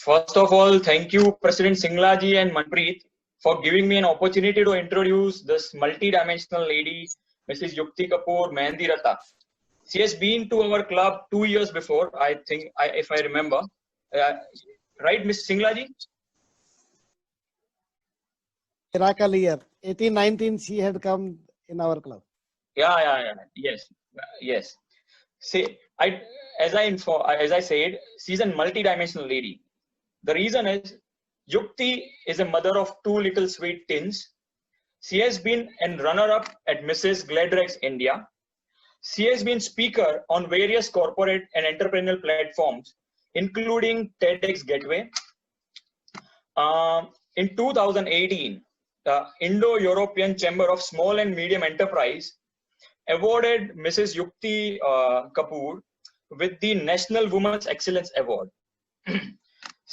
First of all, thank you, President Singlaji and Manpreet, for giving me an opportunity to introduce this multi-dimensional lady, Mrs. Yukti Kapoor Mehendi Ratha. She has been to our club 2 years before, I think, if I remember. Right, Ms. Singlaji? Miracle year. 1819, she had come in our club. Yeah. Yes. See, as I said, she's a multi-dimensional lady. The reason is, Yukti is a mother of 2 little sweet teens. She has been a runner-up at Mrs. Gladrex India. She has been speaker on various corporate and entrepreneurial platforms, including TEDx Gateway. In 2018, the Indo-European Chamber of Small and Medium Enterprise awarded Mrs. Yukti Kapoor with the National Women's Excellence Award.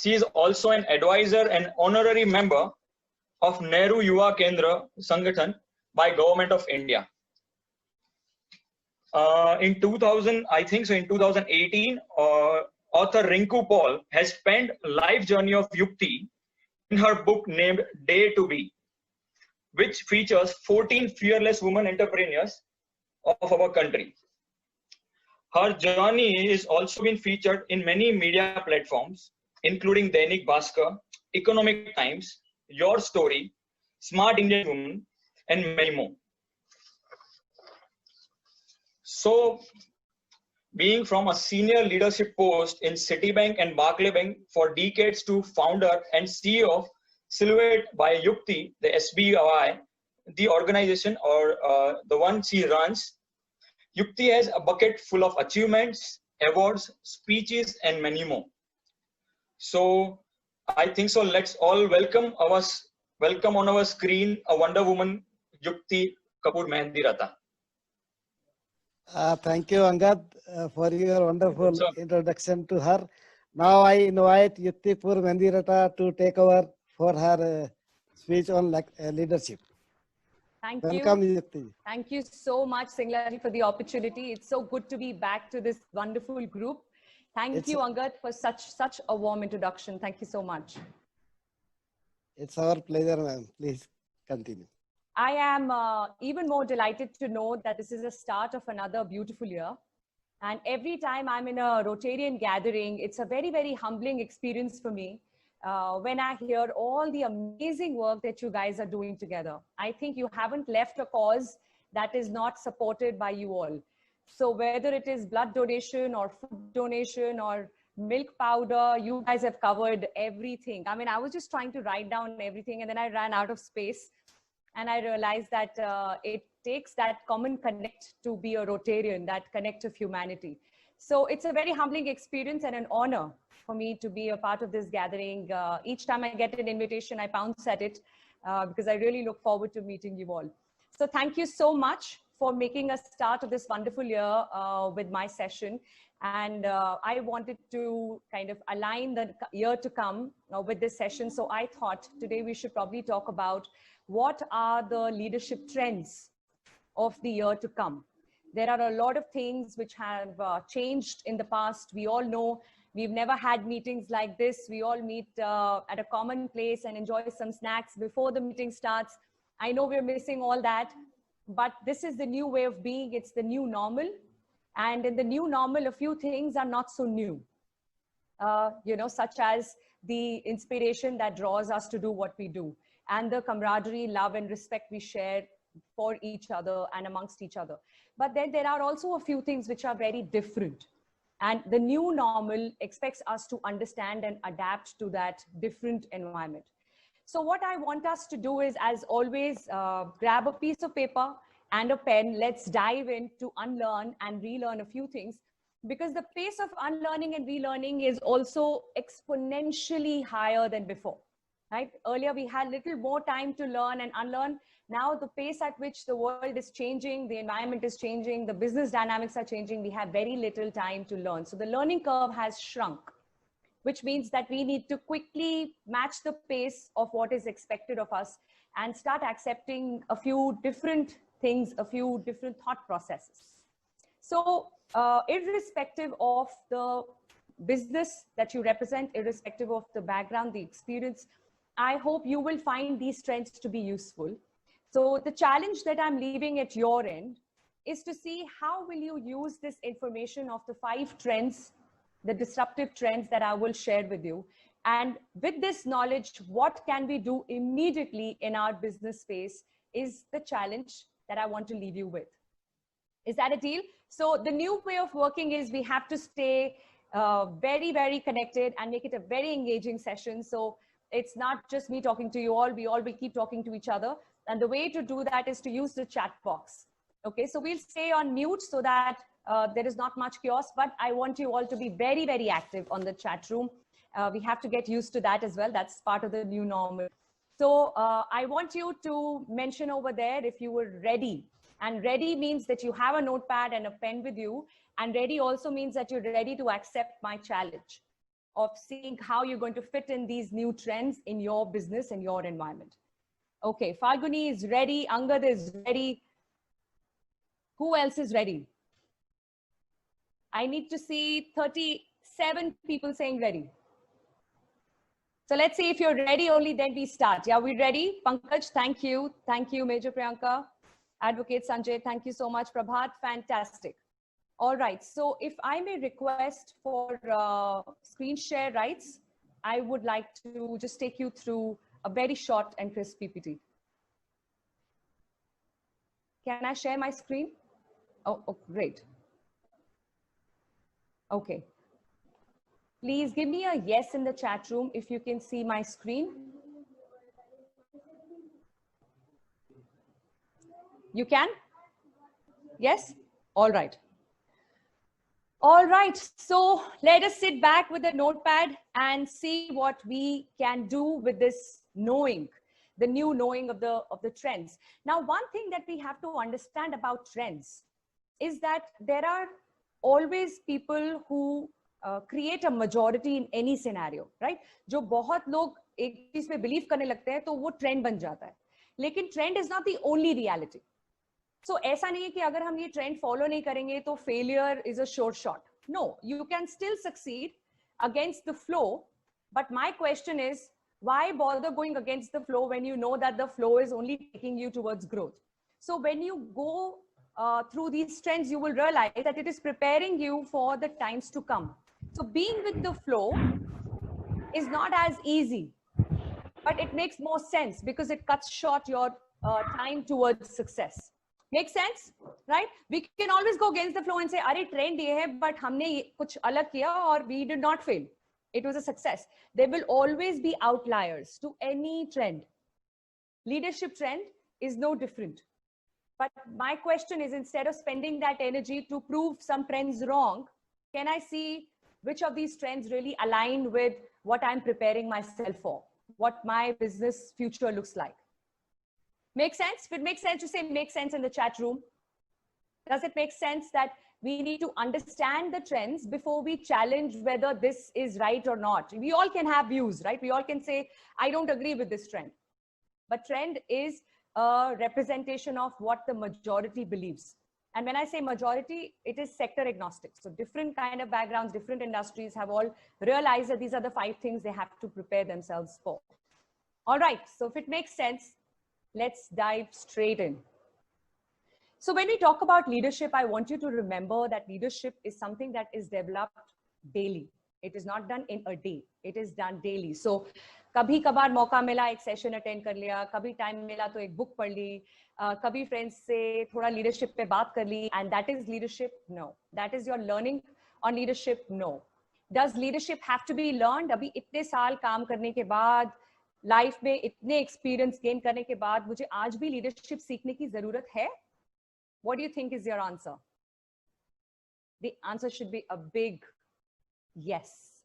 She is also an advisor and honorary member of Nehru Yuva Kendra Sangathan by Government of India. In 2018, author Rinku Paul has penned a life journey of Yukti in her book named Day to Be, which features 14 fearless women entrepreneurs of our country. Her journey is also been featured in many media platforms, including Dainik Bhaskar, Economic Times, Your Story, Smart Indian Woman, and many more. So, being from a senior leadership post in Citibank and Barclay Bank for decades to founder and CEO of Silhouette by Yukti, the SBI, the organization or the one she runs, Yukti has a bucket full of achievements, awards, speeches, and many more. So I think so. Let's all welcome on our screen a Wonder Woman, Yukti Kapoor Mehendi Ratha. Thank you, Angad, for your wonderful introduction to her. Now I invite Yukti Kapoor Mehendi Ratha to take over for her speech on leadership. Thank Welcome, you. Yukti. Thank you so much, Singlaji, for the opportunity. It's so good to be back to this wonderful group. Thank you, Angad, for such a warm introduction. Thank you so much. It's our pleasure, ma'am. Please continue. I am even more delighted to know that this is the start of another beautiful year. And every time I'm in a Rotarian gathering, it's a very, very humbling experience for me when I hear all the amazing work that you guys are doing together. I think you haven't left a cause that is not supported by you all. So whether it is blood donation or food donation or milk powder, you guys have covered everything. I mean, I was just trying to write down everything and then I ran out of space. And I realized that it takes that common connect to be a Rotarian, that connect of humanity. So it's a very humbling experience and an honor for me to be a part of this gathering. Each time I get an invitation, I pounce at it because I really look forward to meeting you all. So thank you so much for making a start of this wonderful year with my session. And I wanted to kind of align the year to come with this session. So I thought today we should probably talk about what are the leadership trends of the year to come. There are a lot of things which have changed in the past. We all know we've never had meetings like this. We all meet at a common place and enjoy some snacks before the meeting starts. I know we're missing all that, but this is the new way of being. It's the new normal. And in the new normal, a few things are not so new, such as the inspiration that draws us to do what we do, and the camaraderie, love, and respect we share for each other and amongst each other. But then there are also a few things which are very different. And the new normal expects us to understand and adapt to that different environment. So what I want us to do is, as always, grab a piece of paper and a pen. Let's dive in to unlearn and relearn a few things, because the pace of unlearning and relearning is also exponentially higher than before. Right? Earlier, we had little more time to learn and unlearn. Now, the pace at which the world is changing, the environment is changing, the business dynamics are changing, we have very little time to learn. So the learning curve has shrunk, which means that we need to quickly match the pace of what is expected of us and start accepting a few different things, a few different thought processes. So irrespective of the business that you represent, irrespective of the background, the experience, I hope you will find these trends to be useful. So the challenge that I'm leaving at your end is to see how will you use this information of the 5 trends, the disruptive trends that I will share with you. And with this knowledge, what can we do immediately in our business space is the challenge that I want to leave you with. Is that a deal? So the new way of working is we have to stay very, very connected and make it a very engaging session. So it's not just me talking to you all, we all will keep talking to each other. And the way to do that is to use the chat box. Okay, so we'll stay on mute so that there is not much chaos, but I want you all to be very, very active on the chat room. We have to get used to that as well. That's part of the new normal. So I want you to mention over there if you were ready. And ready means that you have a notepad and a pen with you. And ready also means that you're ready to accept my challenge of seeing how you're going to fit in these new trends in your business and your environment. Okay, Falguni is ready. Angad is ready. Who else is ready? I need to see 37 people saying ready. So let's see if you're ready, only then we start. Yeah, we're ready. Pankaj, thank you. Thank you, Major Priyanka. Advocate Sanjay, thank you so much. Prabhat, fantastic. All right, so if I may request for screen share rights, I would like to just take you through a very short and crisp PPT. Can I share my screen? Oh, great. Okay. Please give me a yes in the chat room if you can see my screen. You can? Yes? All right. All right, so let us sit back with a notepad and see what we can do with this knowing, the new knowing of the trends. Now, one thing that we have to understand about trends is that there are always people who create a majority in any scenario, right? जो बहुत लोग एक चीज पे believe करने लगते हैं तो वो trend बन जाता है. लेकिन trend is not the only reality. So ऐसा नहीं है कि अगर हम ये trend follow नहीं करेंगे तो failure is a sure shot. No, you can still succeed against the flow. But my question is, why bother going against the flow when you know that the flow is only taking you towards growth? So when you go through these trends, you will realize that it is preparing you for the times to come. So being with the flow is not as easy, but it makes more sense because it cuts short your time towards success. Make sense, right? We can always go against the flow and say, "Arey trend ye hai, but हमने कुछ अलग किया और we did not fail. It was a success." There will always be outliers to any trend. Leadership trend is no different. But my question is, instead of spending that energy to prove some trends wrong, can I see which of these trends really align with what I'm preparing myself for, what my business future looks like? Make sense? If it makes sense to say make sense in the chat room. Does it make sense that we need to understand the trends before we challenge whether this is right or not? We all can have views, right? We all can say, I don't agree with this trend. But trend is a representation of what the majority believes. And when I say majority, it is sector agnostic. So different kind of backgrounds, different industries have all realized that these are the 5 things they have to prepare themselves for. All right, so if it makes sense, let's dive straight in. So when we talk about leadership, I want you to remember that leadership is something that is developed daily. It is not done in a day. It is done daily. So कभी कभार मौका मिला एक session attend कर लिया, कभी time मिला तो एक बुक पढ़ ली, कभी फ्रेंड्स से थोड़ा लीडरशिप पे बात कर ली, and that is leadership? No. That is your learning on leadership? No. Does leadership have to be learned? अभी इतने साल काम करने के बाद, लाइफ में इतने एक्सपीरियंस गेन करने के बाद मुझे आज भी लीडरशिप सीखने की जरूरत है? What do you think is your answer? The answer should be a big yes,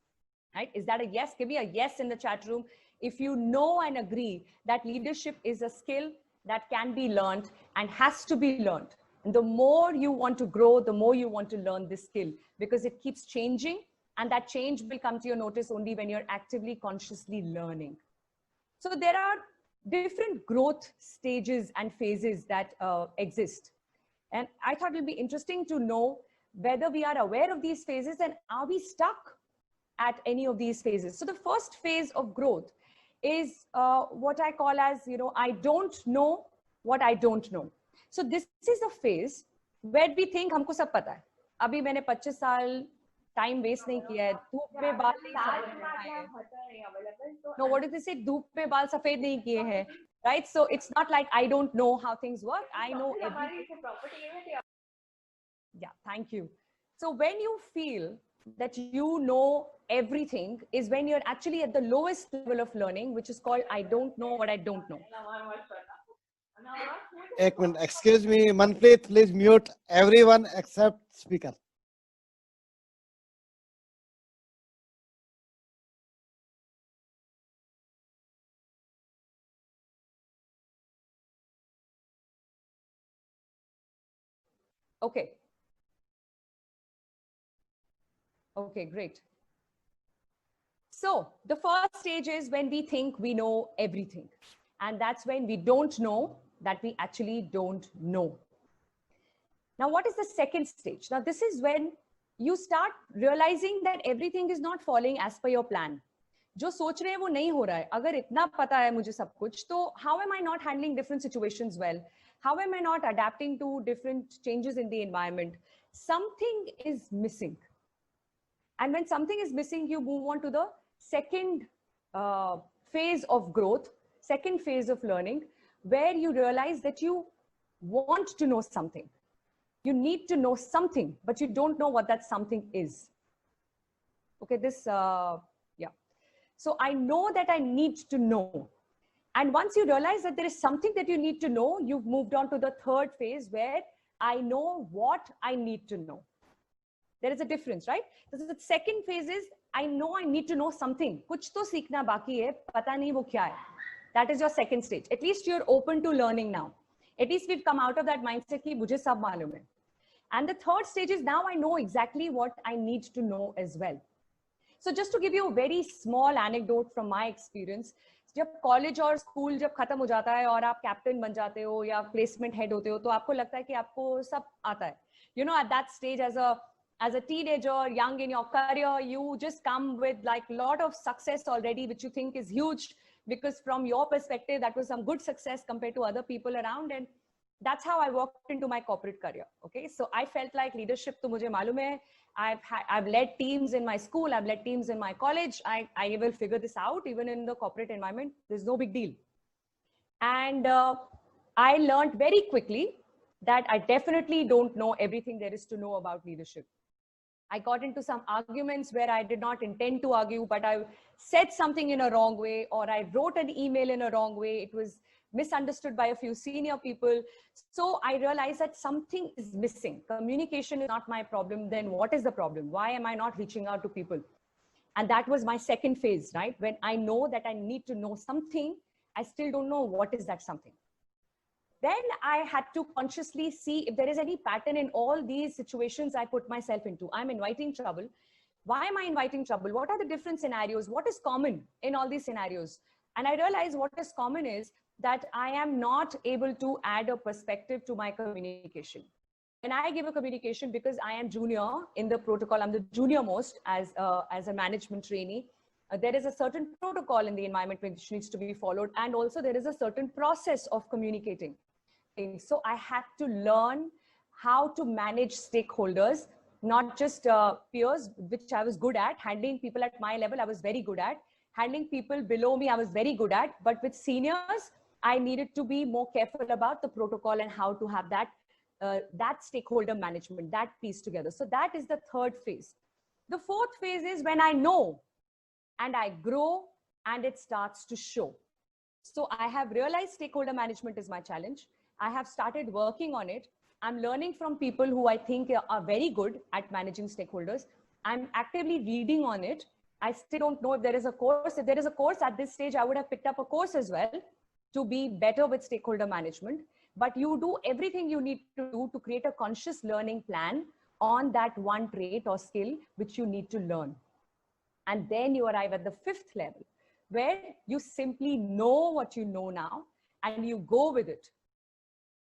right? Is that a yes? Give me a yes in the chat room if you know and agree that leadership is a skill that can be learned and has to be learned. And the more you want to grow, the more you want to learn this skill, because it keeps changing, and that change will come to your notice only when you're actively, consciously learning. So there are different growth stages and phases that exist. And I thought it'll be interesting to know whether we are aware of these phases and are we stuck at any of these phases. So the first phase of growth is what I call as, I don't know what I don't know. So this is a phase where we think हमको सब पता है. अभी मैंने 25 साल time waste नहीं किया है. धूप में बाल नहीं सफेद है. No, what does it say? धूप में बाल सफेद नहीं किए हैं. Right? So it's not like I don't know how things work. I know everything. Yeah, thank you. So when you feel that you know everything is when you're actually at the lowest level of learning, which is called I don't know what I don't know. एक minute, excuse me, Manpreet, please mute everyone except speaker. Okay. Okay, great. So the first stage is when we think we know everything. And that's when we don't know that we actually don't know. Now, what is the second stage? Now, this is when you start realizing that everything is not falling as per your plan. जो सोच रहे हैं वो नहीं हो रहा है. अगर इतना पता है मुझे सब कुछ, तो how am I not handling different situations well? How am I not adapting to different changes in the environment? Something is missing. And when something is missing, you move on to the second phase of growth, second phase of learning, where you realize that you want to know something. You need to know something, but you don't know what that something is. Okay, yeah. So I know that I need to know. And once you realize that there is something that you need to know, you've moved on to the third phase where I know what I need to know. There is a difference, right? The second phase is I know I need to know something. कुछ तो सीखना बाकी है, पता नहीं वो क्या है. That is your second stage. At least you're open to learning now. At least we've come out of that mindset कि मुझे सब मालूम है. And the third stage is now I know exactly what I need to know as well. So just to give you a very small anecdote from my experience, जब college और school जब खत्म हो जाता है और आप कैप्टन बन जाते हो या प्लेसमेंट हेड होते हो, तो आपको लगता है कि आपको सब आता है. You know, at that stage as a teenager, young in your career, you just come with like a lot of success already, which you think is huge because from your perspective, that was some good success compared to other people around. And that's how I walked into my corporate career. Okay. So I felt like leadership to mujhe malum hai. I've led teams in my school. I've led teams in my college. I will figure this out even in the corporate environment. There's no big deal. And I learned very quickly that I definitely don't know everything there is to know about leadership. I got into some arguments where I did not intend to argue, but I said something in a wrong way, or I wrote an email in a wrong way. It was misunderstood by a few senior people. So I realized that something is missing. Communication is not my problem. Then what is the problem? Why am I not reaching out to people? And that was my second phase, right? When I know that I need to know something, I still don't know what is that something. Then I had to consciously see if there is any pattern in all these situations I put myself into. I'm inviting trouble. Why am I inviting trouble? What are the different scenarios? What is common in all these scenarios? And I realized what is common is that I am not able to add a perspective to my communication. When I give a communication, because I am junior in the protocol, I'm the junior most as a management trainee, there is a certain protocol in the environment which needs to be followed. And also there is a certain process of communicating. So I had to learn how to manage stakeholders, not just peers, which I was good at. Handling people at my level, I was very good at. Handling people below me, I was very good at. But with seniors, I needed to be more careful about the protocol and how to have that stakeholder management, that piece together. So that is the third phase. The fourth phase is when I know and I grow and it starts to show. So I have realized stakeholder management is my challenge. I have started working on it. I'm learning from people who I think are very good at managing stakeholders. I'm actively reading on it. I still don't know if there is a course. If there is a course at this stage, I would have picked up a course as well to be better with stakeholder management. But you do everything you need to do to create a conscious learning plan on that one trait or skill which you need to learn. And then you arrive at the fifth level, where you simply know what you know now and you go with it.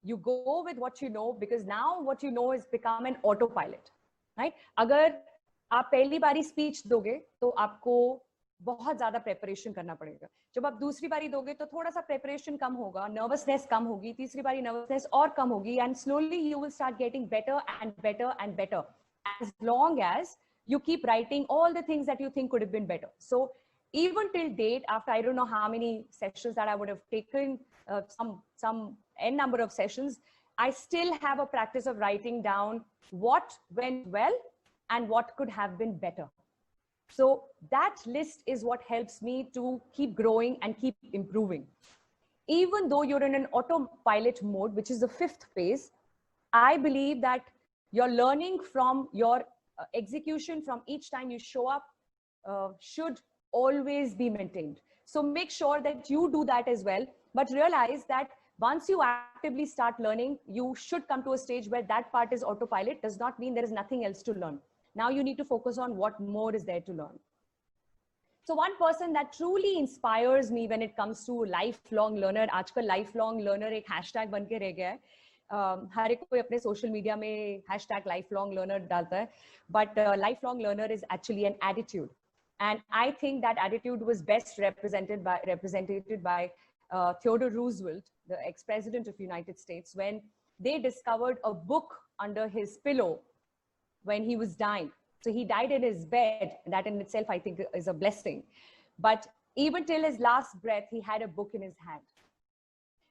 You go with what you know because now what you know has become an autopilot, right? Agar आप पहली बारी speech दोगे तो आपको बहुत ज्यादा preparation करना पड़ेगा. जब आप दूसरी बारी दोगे तो थोड़ा सा प्रेपरेशन कम होगा, नर्वसनेस कम होगी, तीसरी बारी नर्वसनेस और कम होगी, and slowly you will start getting better and better and better as long as you keep writing all the things that you think could have been better. So even till date, after I don't know how many sessions that I would have taken, some n number of sessions, I still have a practice of writing down what went well and what could have been better. So that list is what helps me to keep growing and keep improving. Even though you're in an autopilot mode, which is the 5th phase, I believe that your learning from your execution from each time you show up should always be maintained. So make sure that you do that as well, but realize that once you actively start learning, you should come to a stage where that part is autopilot. Does not mean there is nothing else to learn. Now you need to focus on what more is there to learn. So one person that truly inspires me when it comes to lifelong learner, आजकल lifelong learner एक hashtag बन के रह गया है. हर एक कोई अपने सोशल मीडिया में hashtag lifelong learner डालता है, but lifelong learner is actually an attitude, and I think that attitude was best represented by Theodore Roosevelt, the ex-president of United States, when they discovered a book under his pillow when he was dying. So he died in his bed, and that in itself I think is a blessing, but even till his last breath he had a book in his hand.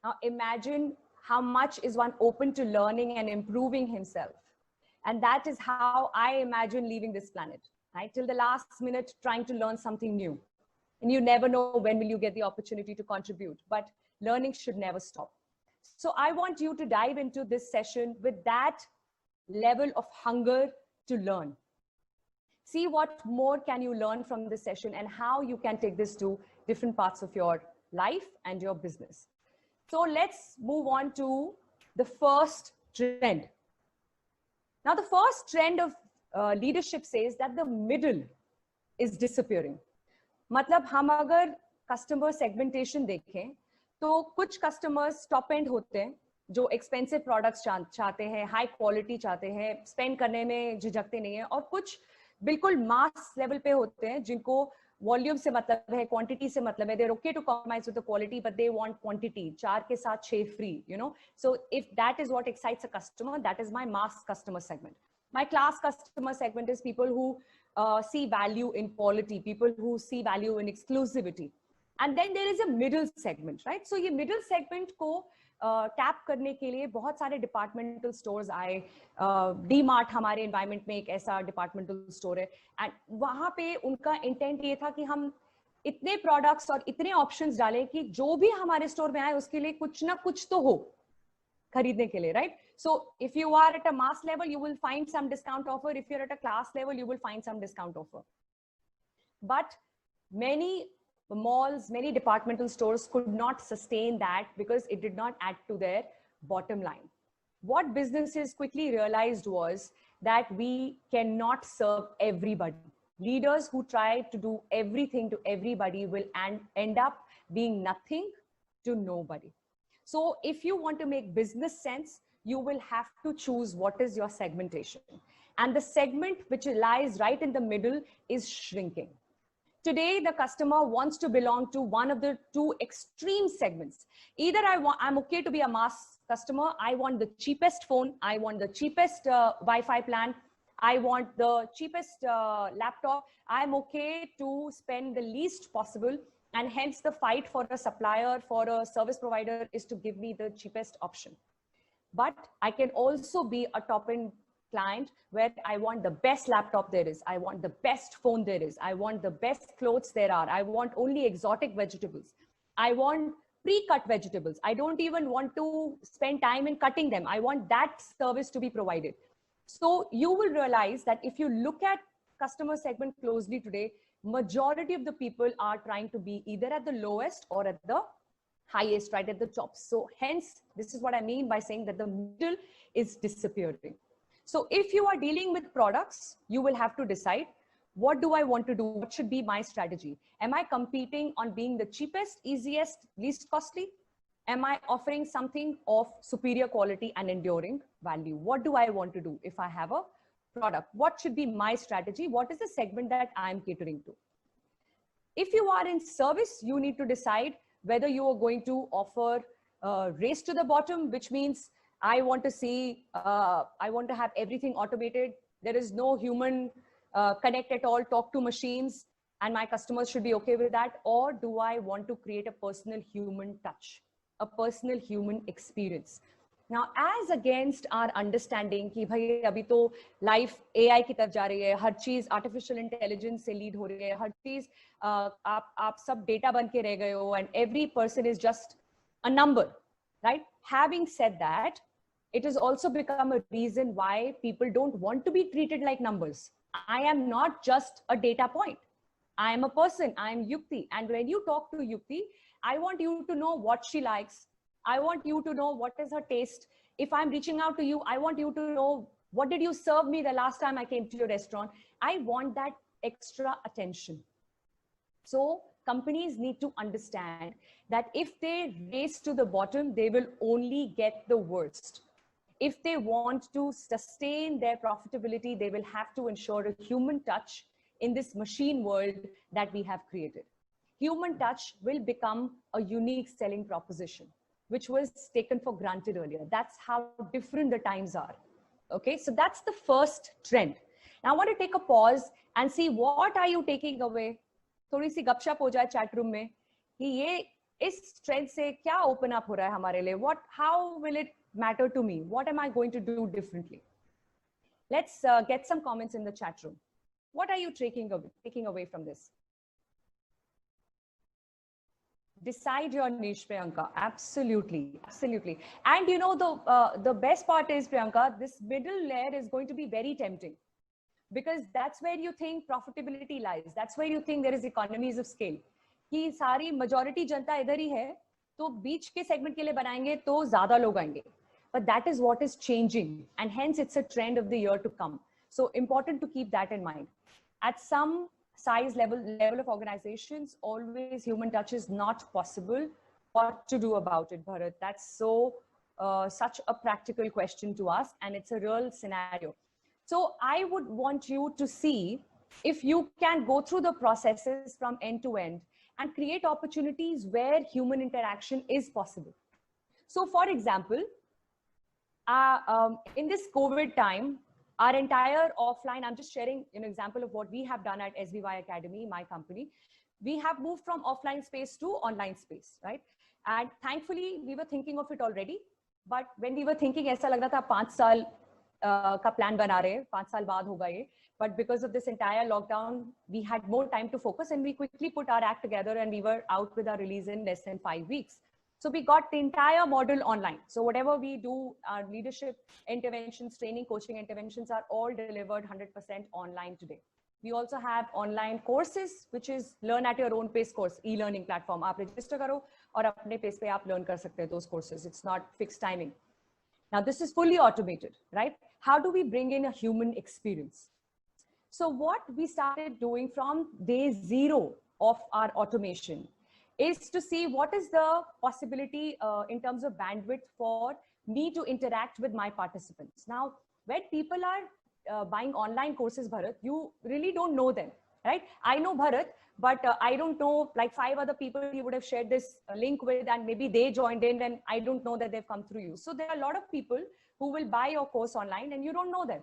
Now imagine how much is one open to learning and improving himself. And that is how I imagine leaving this planet, right? Till the last minute, trying to learn something new. And you never know when will you get the opportunity to contribute, but learning should never stop. So I want you to dive into this session with that level of hunger to learn. See what more can you learn from this session and how you can take this to different parts of your life and your business. So let's move on to the first trend. Now, the first trend of leadership says that the middle is disappearing. मतलब हम अगर customer segmentation देखें, तो कुछ customers top end होते हैं, जो expensive products चाहते हैं, high quality चाहते हैं, spend करने में झिझकते नहीं हैं, और कुछ बिल्कुल mass level पे होते हैं, जिनको वॉल्यूम से मतलब है, क्वांटिटी से मतलब है, they're okay to compromise with the quality, but they want quantity. 4 के साथ 6 free, you know. So if that is what excites a customer, that is my mass customer segment. My class customer segment is people who see value in quality, people who see value in exclusivity. And then there is a middle segment, right? So ये middle segment को tap करने के लिए बहुत सारे departmental stores आए. डी-मार्ट हमारे environment में एक ऐसा डिपार्टमेंटल स्टोर है, एंड वहां पे उनका इंटेंट ये था कि हम इतने प्रोडक्ट्स और इतने ऑप्शंस डालें कि जो भी हमारे स्टोर में आए उसके लिए कुछ ना कुछ तो हो खरीदने के लिए, right? So if you are at a mass level you will find some discount offer, if you are at a class level you will find some discount offer. But many malls, many departmental stores could not sustain that because it did not add to their bottom line. What businesses quickly realized was that we cannot serve everybody. Leaders who try to do everything to everybody will end up being nothing to nobody. So if you want to make business sense, you will have to choose what is your segmentation. And the segment which lies right in the middle is shrinking. Today, the customer wants to belong to one of the two extreme segments. Either I'm okay to be a mass customer. I want the cheapest phone. I want the cheapest Wi-Fi plan. I want the cheapest laptop. I'm okay to spend the least possible. And hence the fight for a supplier, for a service provider is to give me the cheapest option. But I can also be a top-end client where I want the best laptop there is, I want the best phone there is, I want the best clothes there are, I want only exotic vegetables, I want pre-cut vegetables, I don't even want to spend time in cutting them, I want that service to be provided. So you will realize that if you look at customer segment closely today, majority of the people are trying to be either at the lowest or at the highest, right at the top. So hence, this is what I mean by saying that the middle is disappearing. So if you are dealing with products, you will have to decide, what do I want to do? What should be my strategy? Am I competing on being the cheapest, easiest, least costly? Am I offering something of superior quality and enduring value? What do I want to do if I have a product? What should be my strategy? What is the segment that I'm catering to? If you are in service, you need to decide whether you are going to offer race to the bottom, which means I want to see, I want to have everything automated. There is no human connect at all, talk to machines, and my customers should be okay with that. Or do I want to create a personal human touch, a personal human experience? Now, as against our understanding कि भाई अभी तो life AI की तरफ जा रही है, हर चीज artificial intelligence से lead हो रही है, हर चीज आप सब data बन के रह गए हो, and every person is just a number, right? Having said that, it has also become a reason why people don't want to be treated like numbers. I am not just a data point. I am a person. I am Yukti, and when you talk to Yukti, I want you to know what she likes. I want you to know what is her taste. If I'm reaching out to you, I want you to know what did you serve me the last time I came to your restaurant. I want that extra attention. So companies need to understand that if they race to the bottom, they will only get the worst. If they want to sustain their profitability, they will have to ensure a human touch in this machine world that we have created. Human touch will become a unique selling proposition, which was taken for granted earlier. That's how different the times are. Okay, so that's the first trend. Now I want to take a pause and see what are you taking away. थोड़ी सी गपशप हो जाए chat room में कि ये इस trend से क्या open up हो रहा है हमारे लिए. How will it matter to me? What am I going to do differently? Let's get some comments in the chat room. What are you taking away from this? Decide your niche, Priyanka. Absolutely, absolutely. And you know, the best part is, Priyanka, this middle layer is going to be very tempting, because that's where you think profitability lies. That's where you think there is economies of scale. कि सारी majority जनता इधर ही है, तो बीच के segment के लिए बनाएंगे तो ज़्यादा लोग आएंगे. But that is what is changing, and hence it's a trend of the year to come. So important to keep that in mind. At some size level of organizations, always human touch is not possible. What to do about it, Bharat? That's so such a practical question to ask, and it's a real scenario. So I would want you to see if you can go through the processes from end to end and create opportunities where human interaction is possible. So for example, in this COVID time, our entire offline, I'm just sharing an example of what we have done at SBY Academy, my company. We have moved from offline space to online space, right? And thankfully, we were thinking of it already. But when we were thinking, ऐसा लग रहा था 5 साल का plan बना रहे, 5 साल बाद होगा ये. But because of this entire lockdown, we had more time to focus, and we quickly put our act together, and we were out with our release in less than 5 weeks. So we got the entire model online. So whatever we do, our leadership interventions, training, coaching interventions are all delivered 100% online today. We also have online courses, which is learn at your own pace course, e-learning platform. आप register करो और अपने pace पे आप learn कर सकते हैं those courses. It's not fixed timing. Now this is fully automated, right? How do we bring in a human experience? So what we started doing from day 0 of our automation is to see what is the possibility in terms of bandwidth for me to interact with my participants. Now, when people are buying online courses, Bharat, you really don't know them, right? I know Bharat, but I don't know like 5 other people you would have shared this link with, and maybe they joined in, and I don't know that they've come through you. So there are a lot of people who will buy your course online and you don't know them.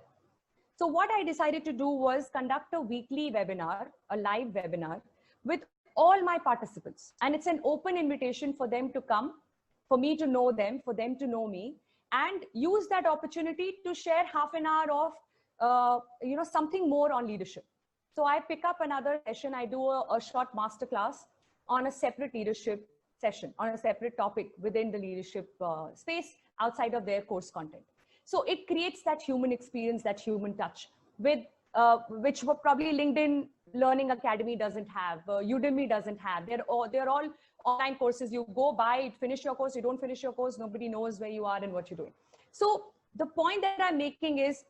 So what I decided to do was conduct a weekly webinar, a live webinar with all my participants. And it's an open invitation for them to come, for me to know them, for them to know me, and use that opportunity to share half an hour of, something more on leadership. So I pick up another session. I do a short masterclass on a separate leadership session, on a separate topic within the leadership space outside of their course content. So it creates that human experience, that human touch, with which probably LinkedIn Learning Academy doesn't have, Udemy doesn't have. They're all online courses. You go buy, finish your course, you don't finish your course, nobody knows where you are and what you're doing. So the point that I'm making is,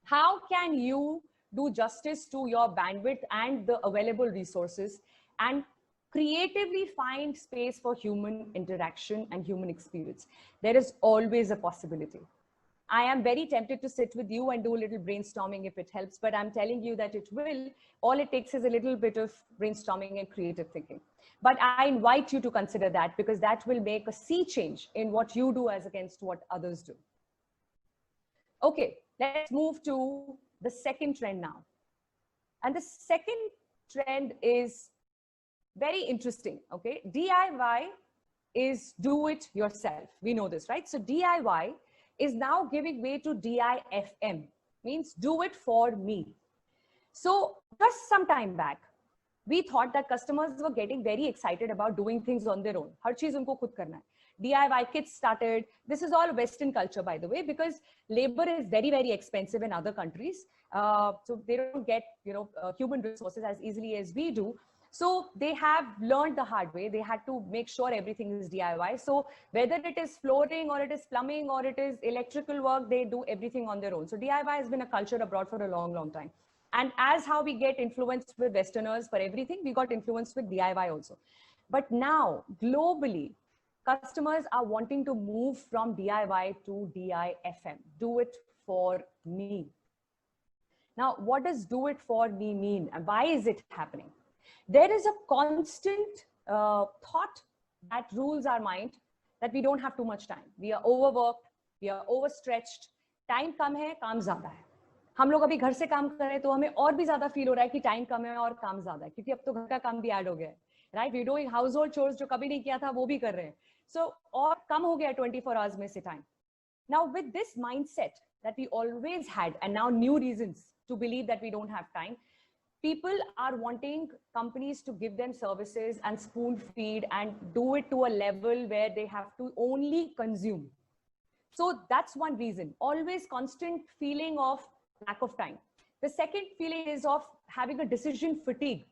how can you do justice to your bandwidth and the available resources and creatively find space for human interaction and human experience? There is always a possibility. I am very tempted to sit with you and do a little brainstorming if it helps, but I'm telling you that it will. All it takes is a little bit of brainstorming and creative thinking. But I invite you to consider that, because that will make a sea change in what you do as against what others do. Okay, let's move to the second trend now. And the second trend is very interesting, okay? DIY is do it yourself. We know this, right? So DIY is now giving way to DIFM, means do it for me. So just some time back, we thought that customers were getting very excited about doing things on their own. Har cheez unko khud karna hai. DIY kits started. This is all Western culture, by the way, because labor is very, very expensive in other countries. So they don't get, human resources as easily as we do. So they have learned the hard way. They had to make sure everything is DIY. So whether it is flooring or it is plumbing or it is electrical work, they do everything on their own. So DIY has been a culture abroad for a long, long time. And as how we get influenced with Westerners for everything, we got influenced with DIY also. But now, globally, customers are wanting to move from DIY to DIFM. Do it for me. Now, what does do it for me mean? And why is it happening? There is a constant thought that rules our mind that we don't have too much time. We are overworked, we are overstretched, time kam hai, kaam zyada hai. हम लोग अभी घर से काम कर रहे हैं तो हमें और भी ज्यादा फील हो रहा है कि टाइम कम है और काम ज्यादा है, क्योंकि अब तो घर का काम भी ऐड हो गया है, right? We doing household chores जो कभी नहीं किया था वो भी कर रहे हैं. सो और कम हो गया 24 आवर्स में से time. Now with this mindset that we always had and now new reasons to believe that we don't have time, people are wanting companies to give them services and spoon feed and do it to a level where they have to only consume. So that's one reason. Always constant feeling of lack of time. The second feeling is of having a decision fatigue.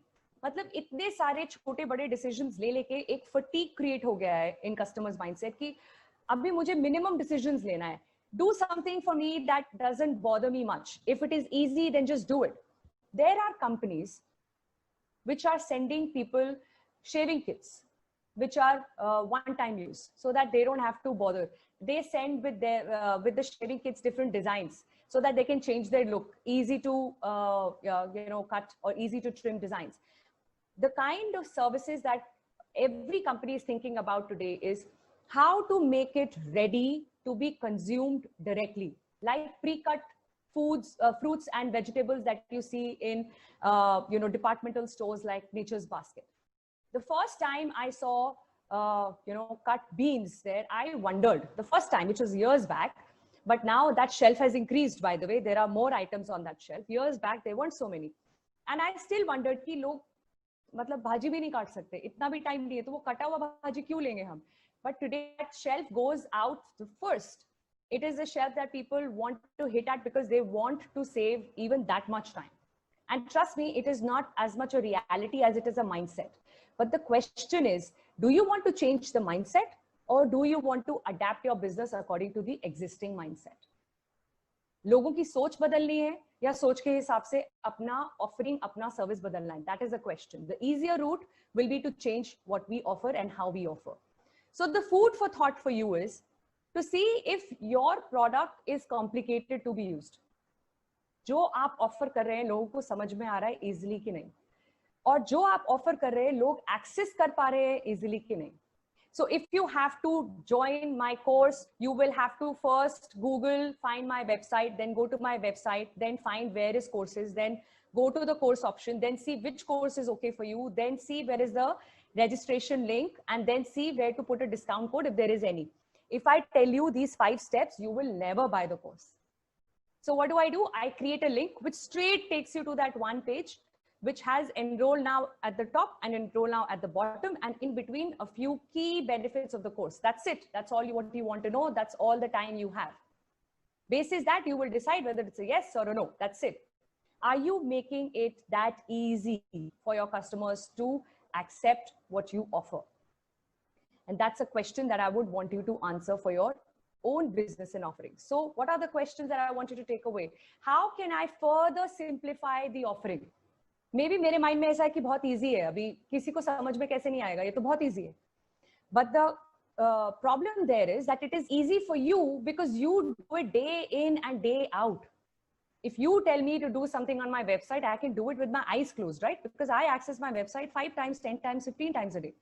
मतलब इतने सारे छोटे बड़े decisions ले लेके एक fatigue create हो गया है in customers mindset कि अब भी मुझे minimum decisions लेना है. Do something for me that doesn't bother me much. If it is easy, then just do it. There are companies which are sending people shaving kits, which are one-time use, so that they don't have to bother. They send with the shaving kits different designs, so that they can change their look, easy to cut or easy to trim designs. The kind of services that every company is thinking about today is how to make it ready to be consumed directly, like pre-cut foods, fruits and vegetables that you see in departmental stores like Nature's Basket. The first time I saw cut beans there, I wondered the first time, which was years back, but now that shelf has increased, by the way. There are more items on that shelf. Years back there weren't so many, and I still wondered कि लोग मतलब भाजी भी नहीं काट सकते, इतना भी टाइम नहीं है, तो वो कटा हुआ भाजी क्यों लेंगे हम? But today that shelf goes out first. It is a shelf that people want to hit at because they want to save even that much time. And trust me, it is not as much a reality as it is a mindset. But the question is, do you want to change the mindset, or do you want to adapt your business according to the existing mindset? लोगों की सोच बदलनी है या सोच के हिसाब से अपना offering, अपना service बदलना है? That is the question. The easier route will be to change what we offer and how we offer. So the food for thought for you is to see if your product is complicated to be used. जो आप offer कर रहे हैं लोगों को समझ में आ रहा है इजीली कि नहीं, और जो आप ऑफर कर रहे हैं लोग एक्सेस कर पा रहे हैं इजीली कि नहीं. So if you have to join my course, you will have to first Google, find my website, then go to my website, then find various courses, then go to the course option, then see which course is okay for you, then see where is the registration link, and then see where to put a discount code if there is any. If I tell you these 5 steps, you will never buy the course. So what do? I create a link which straight takes you to that one page, which has enroll now at the top and enroll now at the bottom, and in between a few key benefits of the course. That's it. That's all what you want to know. That's all the time you have. Basis that, you will decide whether it's a yes or a no. That's it. Are you making it that easy for your customers to accept what you offer? And that's a question that I would want you to answer for your own business and offerings. So what are the questions that I want you to take away? How can I further simplify the offering? Maybe मेरे mind में ऐसा है कि बहुत easy है, अभी किसी को समझ में कैसे नहीं आएगा, ये तो बहुत easy है. But the problem there is that it is easy for you because you do it day in and day out. If you tell me to do something on my website, I can do it with my eyes closed, right? Because I access my website 5 times, 10 times, 15 times a day.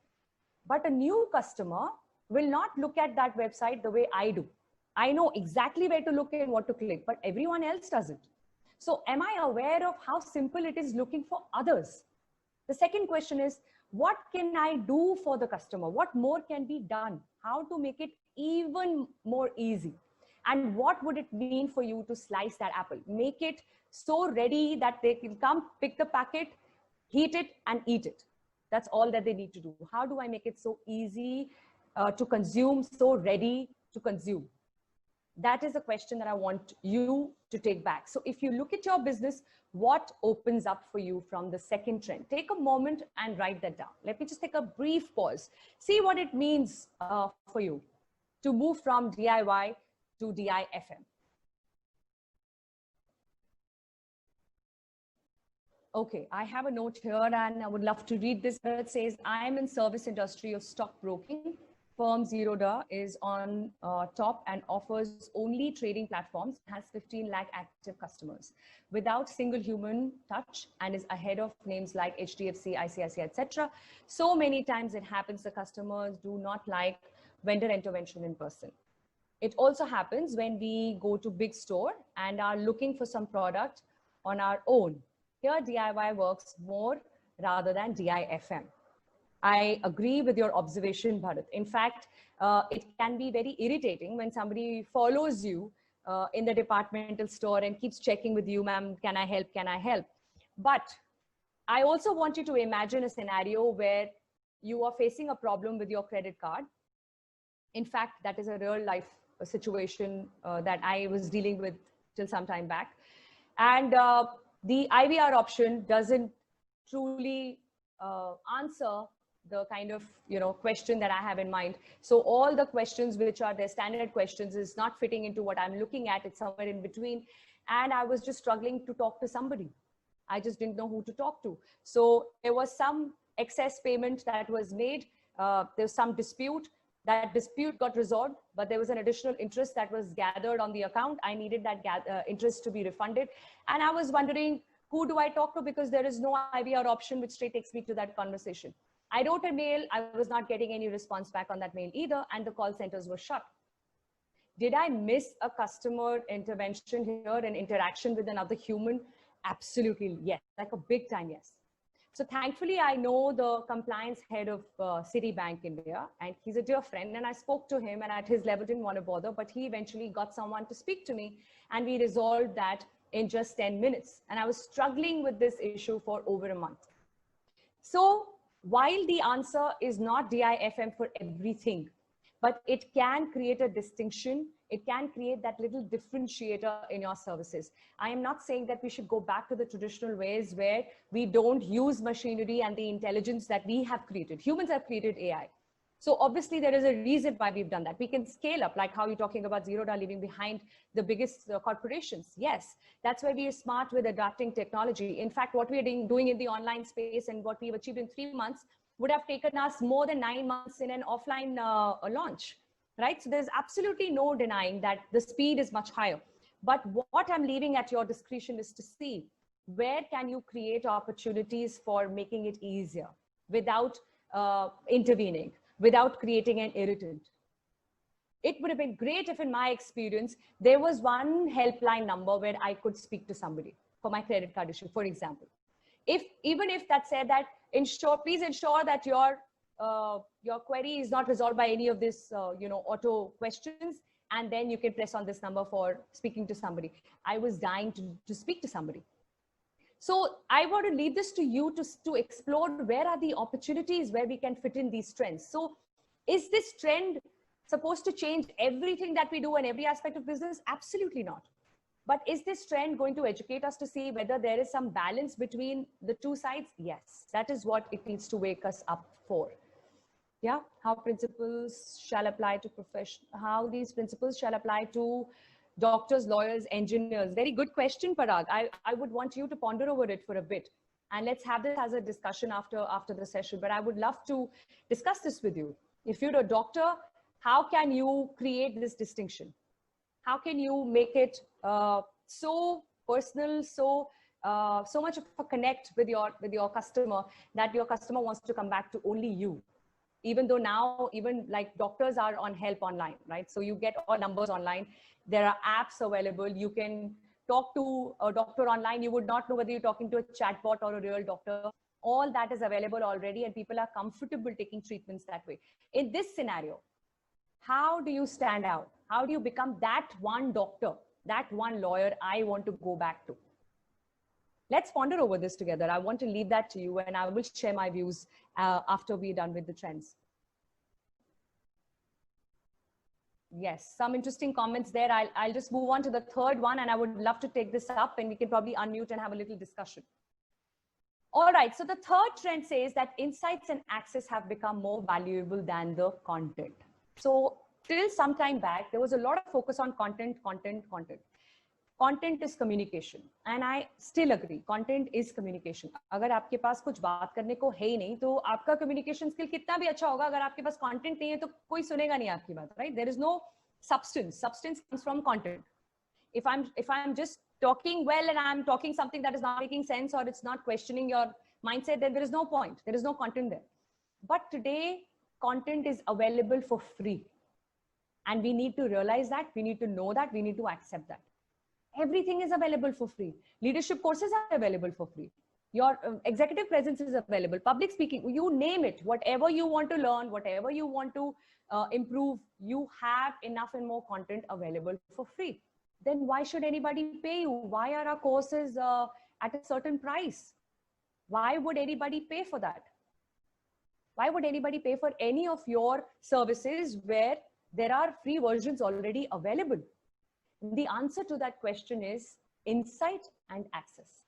But a new customer will not look at that website the way I do. I know exactly where to look and what to click, but everyone else doesn't. So am I aware of how simple it is looking for others? The second question is, what can I do for the customer? What more can be done? How to make it even more easy? And what would it mean for you to slice that apple? Make it so ready that they can come, pick the packet, heat it, and eat it. That's all that they need to do. How do I make it so easy to consume, so ready to consume? That is a question that I want you to take back. So if you look at your business, what opens up for you from the second trend? Take a moment and write that down. Let me just take a brief pause. See what it means for you to move from DIY to DIFM. Okay, I have a note here and I would love to read this. It says, I am in service industry of stockbroking. Firm Zerodha is on top and offers only trading platforms, has 15 lakh active customers without single human touch and is ahead of names like HDFC, ICICI, etc. So many times it happens the customers do not like vendor intervention in person. It also happens when we go to big store and are looking for some product on our own. Here DIY works more rather than DIFM. I agree with your observation, Bharat. In fact, it can be very irritating when somebody follows you in the departmental store and keeps checking with you, ma'am, can I help? Can I help? But I also want you to imagine a scenario where you are facing a problem with your credit card. In fact, that is a real life situation that I was dealing with till some time back. And the IVR option doesn't truly answer the kind of question that I have in mind. So all the questions which are the standard questions is not fitting into what I'm looking at. It's somewhere in between. And I was just struggling to talk to somebody. I just didn't know who to talk to. So there was some excess payment that was made. There was some dispute. That dispute got resolved, but there was an additional interest that was gathered on the account. I needed that interest to be refunded. And I was wondering, who do I talk to? Because there is no IVR option which straight takes me to that conversation. I wrote a mail. I was not getting any response back on that mail either. And the call centers were shut. Did I miss a customer intervention here, an interaction with another human? Absolutely, yes. Like a big time, yes. So thankfully, I know the compliance head of Citibank India, and he's a dear friend. And I spoke to him, and at his level didn't want to bother, but he eventually got someone to speak to me, and we resolved that in just 10 minutes. And I was struggling with this issue for over a month. So while the answer is not DIFM for everything, but it can create a distinction. It can create that little differentiator in your services. I am not saying that we should go back to the traditional ways where we don't use machinery and the intelligence that we have created. Humans have created AI. So obviously there is a reason why we've done that. We can scale up, like how you're talking about Zerodha leaving behind the biggest corporations. Yes, that's why we are smart with adapting technology. In fact, what we are doing in the online space and what we've achieved in 3 months would have taken us more than 9 months in an offline launch, right? So there's absolutely no denying that the speed is much higher. But what I'm leaving at your discretion is to see where can you create opportunities for making it easier without intervening, without creating an irritant. It would have been great if in my experience, there was one helpline number where I could speak to somebody for my credit card issue, for example. Even if that said that, please ensure that your query is not resolved by any of this, auto questions, and then you can press on this number for speaking to somebody. I was dying to speak to somebody. So I want to leave this to you to explore where are the opportunities where we can fit in these trends. So is this trend supposed to change everything that we do in every aspect of business? Absolutely not. But is this trend going to educate us to see whether there is some balance between the two sides? Yes, that is what it needs to wake us up for. Yeah, how principles shall apply to how these principles shall apply to doctors, lawyers, engineers. Very good question, Parag. I would want you to ponder over it for a bit. And let's have this as a discussion after the session. But I would love to discuss this with you. If you're a doctor, how can you create this distinction? How can you make it so personal, so much of a connect with your customer that your customer wants to come back to only you? Even though now, even like doctors are on help online, right? So you get all numbers online. There are apps available. You can talk to a doctor online. You would not know whether you're talking to a chatbot or a real doctor. All that is available already, and people are comfortable taking treatments that way. In this scenario, how do you stand out? How do you become that one doctor, that one lawyer I want to go back to? Let's ponder over this together. I want to leave that to you, and I will share my views after we're done with the trends. Yes, some interesting comments there. I'll just move on to the third one, and I would love to take this up, and we can probably unmute and have a little discussion. All right, so the third trend says that insights and access have become more valuable than the content. So till some time back, there was a lot of focus on content. Content is communication, and I still agree. Content is communication. अगर आपके पास कुछ बात करने को है ही नहीं, तो आपका communication skill कितना भी अच्छा होगा, अगर आपके पास content नहीं है, तो कोई सुनेगा नहीं आपकी बात, right? There is no substance. Substance comes from content. If I'm just talking well and I'm talking something that is not making sense or it's not questioning your mindset, then there is no point. There is no content there. But today, content is available for free, and we need to realize that. We need to know that. We need to accept that. Everything is available for free. Leadership courses are available for free. Your executive presence is available. Public speaking, you name it. Whatever you want to learn, whatever you want to improve, you have enough and more content available for free. Then why should anybody pay you? Why are our courses at a certain price? Why would anybody pay for that? Why would anybody pay for any of your services where there are free versions already available? The answer to that question is insight and access.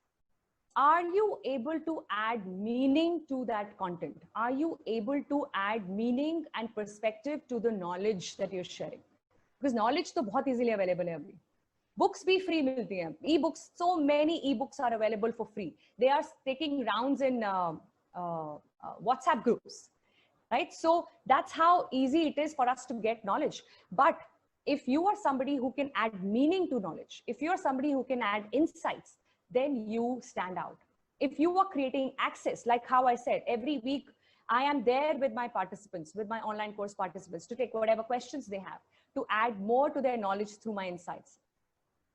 Are you able to add meaning to that content? Are you able to add meaning and perspective to the knowledge that you're sharing? Because knowledge तो बहुत easily available है अभी. Books भी free मिलती हैं. E-books, so many e-books are available for free. They are taking rounds in WhatsApp groups, right? So that's how easy it is for us to get knowledge. But if you are somebody who can add meaning to knowledge, if you're somebody who can add insights, then you stand out. If you are creating access, like how I said, every week I am there with my participants, with my online course participants, to take whatever questions they have, to add more to their knowledge through my insights.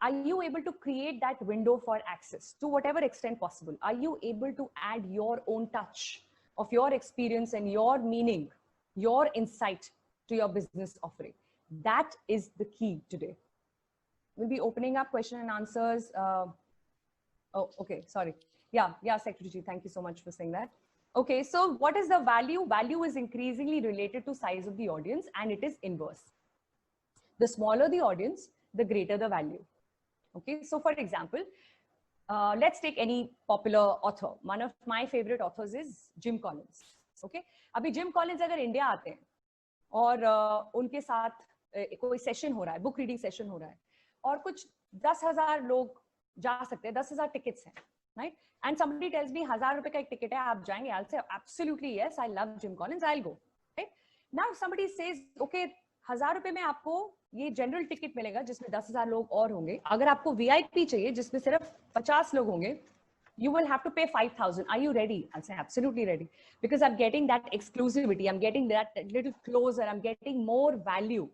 Are you able to create that window for access to whatever extent possible? Are you able to add your own touch of your experience and your meaning, your insight to your business offering? That is the key today. We'll be opening up question and answers. Oh, okay, sorry. Yeah, Secretary Ji, thank you so much for saying that. Okay, so what is the value? Value is increasingly related to size of the audience, and it is inverse. The smaller the audience, the greater the value. Okay, so for example, let's take any popular author. One of my favorite authors is Jim Collins. Okay, अभी Jim Collins अगर India आते हैं और उनके साथ कोई session हो रहा है, बुक रीडिंग सेशन हो रहा है, और कुछ 10,000 लोग जा सकते हैं, 10,000 टिकट्स हैं, right? And somebody tells me 1,000 रुपए का एक टिकट है, आप जाएंगे? I'll say absolutely yes, I love Jim Collins, I'll go. Right? Now somebody says, okay, 1,000 रुपए में आपको ये जनरल टिकट मिलेगा जिसमें 10,000 लोग और होंगे. अगर आपको VIP चाहिए जिसमें सिर्फ 50 लोग होंगे, you will have to pay 5,000. Are you ready? I'll say absolutely ready, because I'm getting that exclusivity. I'm getting that little closer. I'm getting more value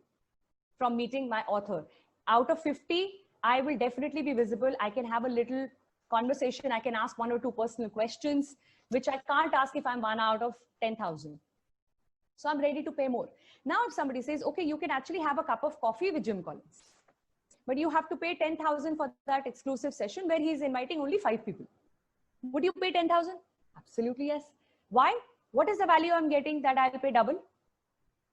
from meeting my author. Out of 50, I will definitely be visible. I can have a little conversation. I can ask 1 or 2 personal questions, which I can't ask if I'm 1 out of 10,000. So I'm ready to pay more. Now, if somebody says, okay, you can actually have a cup of coffee with Jim Collins, but you have to pay 10,000 for that exclusive session where he's inviting only 5 people. Would you pay 10,000? Absolutely yes. Why? What is the value I'm getting that I'll pay double?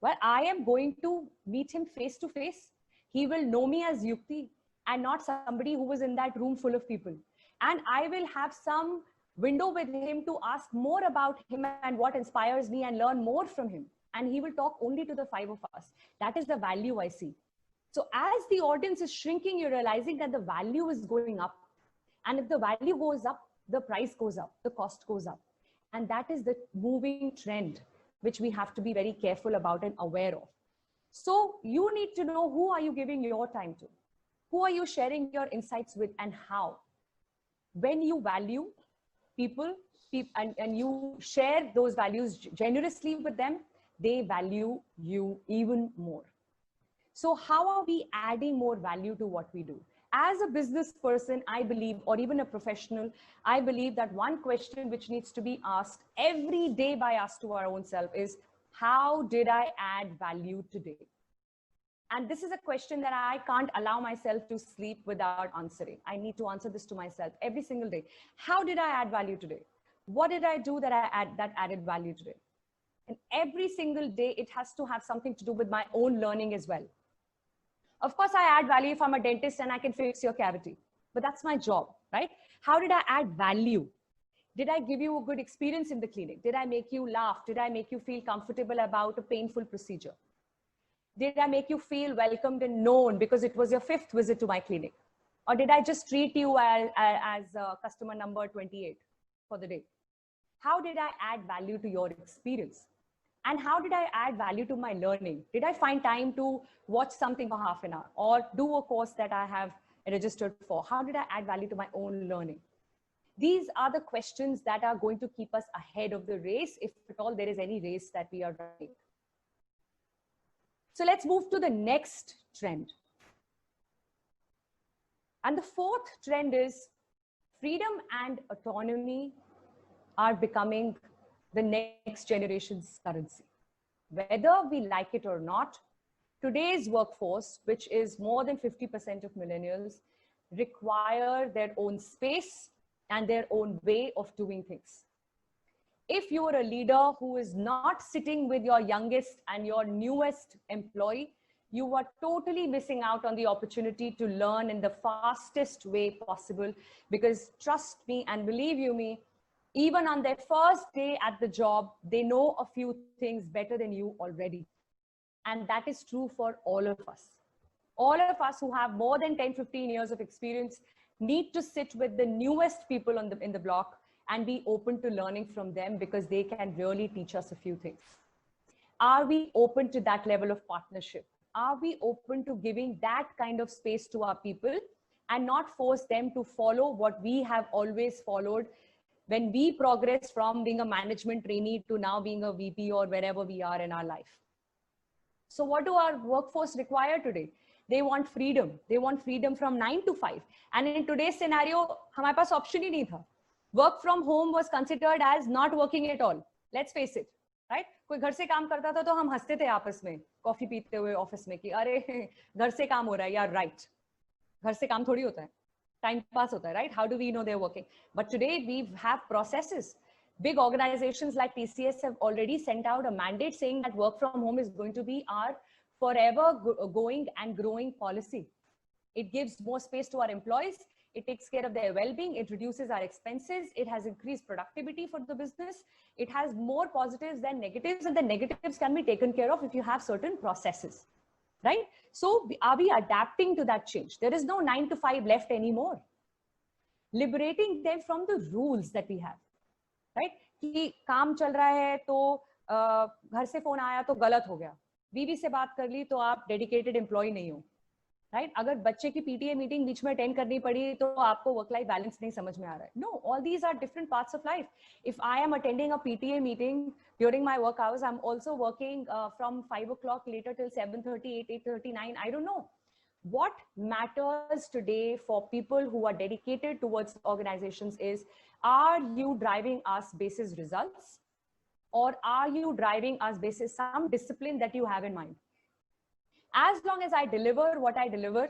Well, I am going to meet him face to face. He will know me as Yukti and not somebody who was in that room full of people. And I will have some window with him to ask more about him and what inspires me and learn more from him. And he will talk only to the 5 of us. That is the value I see. So as the audience is shrinking, you're realizing that the value is going up. And if the value goes up, the price goes up, the cost goes up. And that is the moving trend, which we have to be very careful about and aware of. So you need to know, who are you giving your time to? Who are you sharing your insights with, and how? When you value people, and you share those values generously with them, they value you even more. So how are we adding more value to what we do? As a business person, I believe, or even a professional, I believe that one question which needs to be asked every day by us to our own self is, how did I add value today? And this is a question that I can't allow myself to sleep without answering. I need to answer this to myself every single day. How did I add value today? What did I do that added value today? And every single day, it has to have something to do with my own learning as well. Of course, I add value if I'm a dentist and I can fix your cavity, but that's my job, right? How did I add value? Did I give you a good experience in the clinic? Did I make you laugh? Did I make you feel comfortable about a painful procedure? Did I make you feel welcomed and known because it was your 5th visit to my clinic? Or did I just treat you as customer number 28 for the day? How did I add value to your experience? And how did I add value to my learning? Did I find time to watch something for half an hour or do a course that I have registered for? How did I add value to my own learning? These are the questions that are going to keep us ahead of the race, if at all there is any race that we are running. So let's move to the next trend. And the 4th trend is freedom and autonomy are becoming the next generation's currency. Whether we like it or not, today's workforce, which is more than 50% of millennials, require their own space and their own way of doing things. If you are a leader who is not sitting with your youngest and your newest employee, you are totally missing out on the opportunity to learn in the fastest way possible. Because trust me and believe you me, even on their first day at the job, they know a few things better than you already. And that is true for all of us. All of us who have more than 10, 15 years of experience need to sit with the newest people in the block and be open to learning from them, because they can really teach us a few things. Are we open to that level of partnership? Are we open to giving that kind of space to our people and not force them to follow what we have always followed when we progress from being a management trainee to now being a VP or wherever we are in our life? So what do our workforce require today? They want freedom. They want freedom from 9 to 5. And in today's scenario, हमारे पास option ही नहीं था. Work from home was considered as not working at all. Let's face it, right? कोई घर से काम करता था तो हम हंसते थे आपस में, कॉफी पीते हुए ऑफिस में कि अरे घर से काम हो रहा है यार, right? घर से काम थोड़ी होता है, time pass होता है, right? How do we know they're working? But today we have processes. Big organizations like TCS have already sent out a mandate saying that work from home is going to be our forever going and growing policy. It gives more space to our employees. It takes care of their well-being. It reduces our expenses. It has increased productivity for the business. It has more positives than negatives, and the negatives can be taken care of if you have certain processes, right? So are we adapting to that change? There is no 9 to 5 left anymore. Liberating them from the rules that we have, right? कि काम चल रहा है तो घर से phone आया तो गलत हो गया, बीवी से बात कर ली तो आप डेडिकेटेड एम्प्लॉय नहीं हो, राइट? अगर बच्चे की पीटीए मीटिंग बीच में अटेंड करनी पड़ी तो आपको वर्क लाइफ बैलेंस नहीं समझ में आ रहा है. No, all these are different parts of life. If I am attending a PTA meeting during my work hours, I'm also working from 5 o'clock later till 7:30, 8, 8:30, 9. I don't know. What matters today for people who are dedicated towards organizations is, are you driving us basis results, or are you driving us basis some discipline that you have in mind? As long as I deliver what I deliver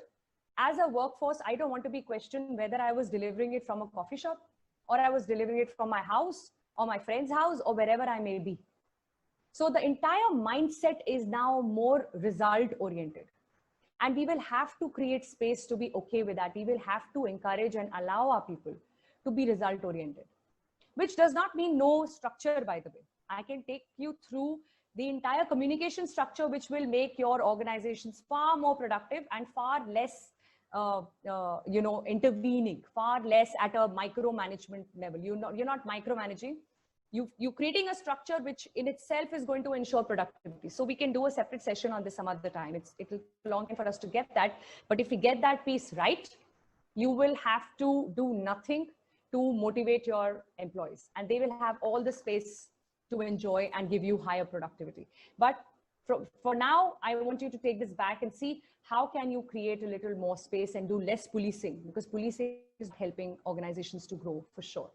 as a workforce, I don't want to be questioned whether I was delivering it from a coffee shop or I was delivering it from my house or my friend's house or wherever I may be. So the entire mindset is now more result oriented. And we will have to create space to be okay with that. We will have to encourage and allow our people to be result oriented, which does not mean no structure, by the way. I can take you through the entire communication structure, which will make your organizations far more productive and far less, intervening, far less at a micromanagement level. You're not micromanaging. you're creating a structure which in itself is going to ensure productivity. So we can do a separate session on this some other time. It will take a long time for us to get that. But if we get that piece right, you will have to do nothing to motivate your employees, and they will have all the space to enjoy and give you higher productivity. But for now, I want you to take this back and see how can you create a little more space and do less policing, because policing is helping organizations to grow for sure.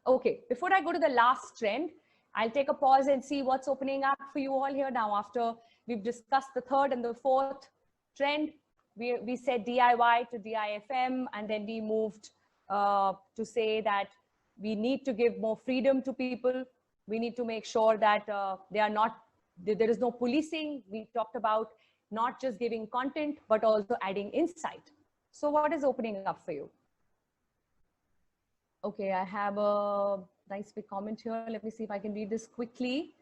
Okay, before I go to the last trend, I'll take a pause and see what's opening up for you all here now. After we've discussed the third and the fourth trend, we said DIY to DIFM, and then we moved to say that we need to give more freedom to people. We need to make sure that there is no policing. We talked about not just giving content, but also adding insight. So what is opening up for you? Okay, I have a nice big comment here. Let me see if I can read this quickly.